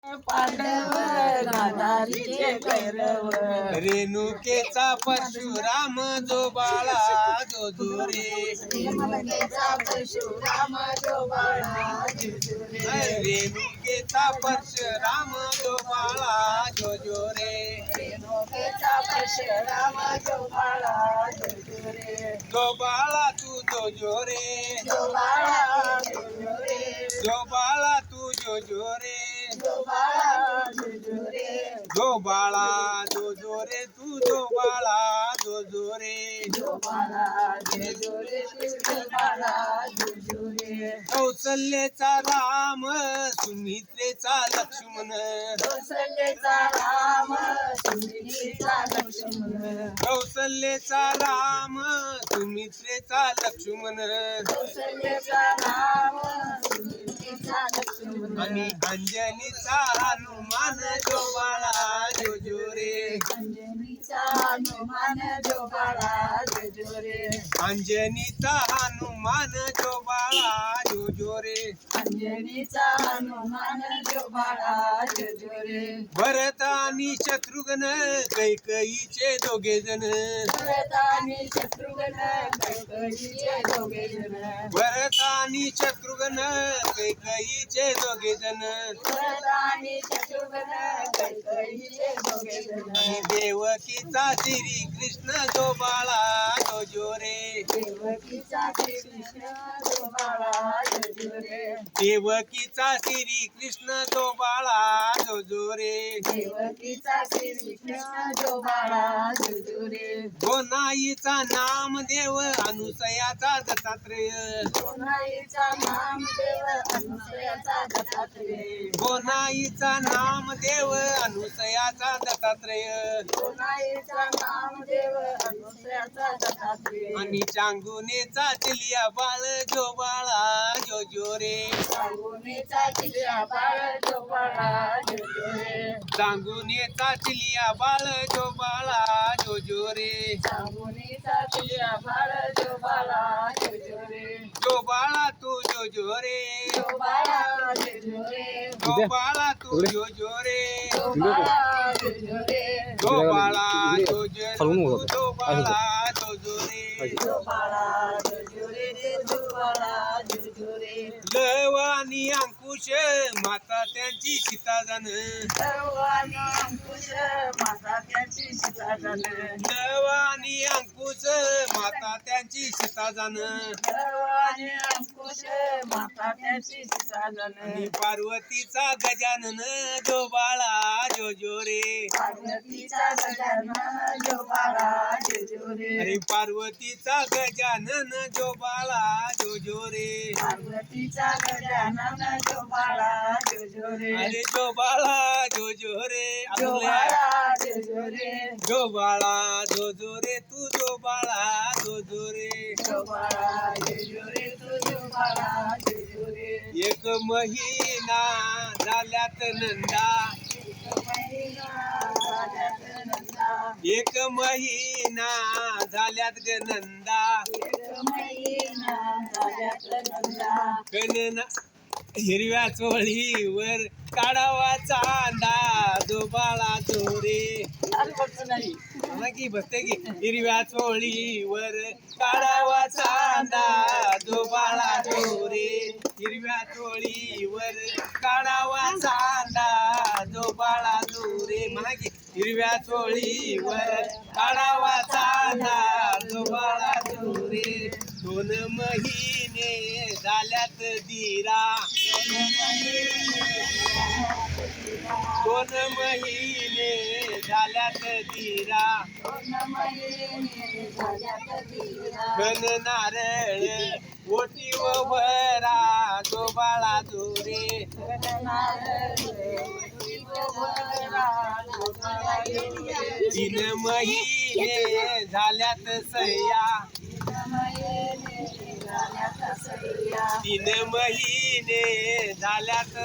पांडव गाधारीचे कैरव रेणुकेचा परशुराम जो बाळा जो जोरे रेणुकेचा परशुराम जो बाळा जोरे रेणुकेचा परशुराम जो बाळा जो जोरे रेणुकेचा परशुराम जो बाळा जोरे जो बाळा तू जो जोरे जो बाळा जोरे जो बाळा तू जो जोरे जो बाळा जोरे जो बाळा जो जोरे तू जो बाळा जो जोरे जो बाळा जोरे जो बाळा जोरे कौसल्येचा राम सुमित्रेचा लक्ष्मण कौशल्येचा राम सुमित्रेचा लक्ष्मण कौसल्येचा राम सुमित्रेचा लक्ष्मण कौशल्येचा राम सुमित्रेचा लक्ष्मण आणि अंजनीचा हनुमान जो बाळा जो जोरे अंजनीचा हनुमान जो बाळा जोरे अंजनीचा हनुमान जो बाळा जो जोरे अंजनीचा हनुमान जो बाळा जोरे भरत आणि शत्रुघ्न कैकईचे दोघे जण भरत आणि शत्रुघ्न कैकेयीचे दोघे जण भरत आणि शत्रुघ्न कैकईचे दोघे जण भरत आणि शत्रुघ्न कैकेयीचे दोघे जण आणि देवकीचा श्री कृष्ण जो बाळा जो जोरे देवकीचा श्रीकृष्ण जो बाळा जोरे देवकीचा श्री कृष्ण जो बाळा जो जोरे देवकीचा श्रीकृष्ण जो बाळा जोरे गोनाईचा नामदेव अनुसयाचा दत्तात्रेय गोनाईचा नामदेव अनुसयाचा दत्तात्रेय गोनाईचा नामदेव अनुसयाचा दत्तात्रेय गोनाईचा नामदेव अनुसयाचा दत्तात्रेय आणि चांगुनेचा चिलिया बाळ जो बाळा जो जोरे सांगोनीचा चिलिया बाळ जो बाळा जोरे चांगुनेचा चिलिया बाळ जो बाळा जो जोरे सांगोनीचा चिलिया बाळ जो बाळा जोरे जो बाळा तू जो जोरे जो बाळा जोरे जो बाळा तू जो जोरे जो बाळा जोरे जो बाळा जो जोरे तू जो बाळा जो जोरे जो बाळा जोरे जो बाळा जोरे लव आणि अंकुश माता त्यांची सीता जाण सर्वांनी अंकुश माता त्यांची सीता जन लव आणि अंकुश माता त्यांची सीता जाण सर्वांनी अंकुश माता त्यांची सीता जन आणि पार्वतीचा गजानन जो बाळा जो जोरे पार्वतीचा गजानन जो बाळा जोरे अरे पार्वतीचा गजानन जो बाळा जो जोरे पार्वतीचा गजानन जो बाळा जोरे अरे जो बाळा जो जोरे जो बाळा जोरे जो बाळा जो जोरे तू जो बाळा जो जोरे जो बाळा जोरे तू जो बाळा जोरे एक महिना झाल्यात नंदा एक महिना झाल्यात ग नंदा कनना हिरव्या चोळीवर काढावा चांदा जो बाळा जोरे म्हणा की बसते की हिरव्या चोळीवर काढावा चांदा जो बाळा जोरे हिरव्या चोळीवर काढावा चांदा जो बाळा जोरे म्हणा की हिरव्या चोळीवर काढावा चांदा जो बाळा जोरे 2 महिने झाल्यात दिरा 2 महिने झाल्यात दिरा घन नारळ ओटीव भरा जो बाळा जोरे 3 महिने झाल्यात सह्या 3 महिने झाल्यात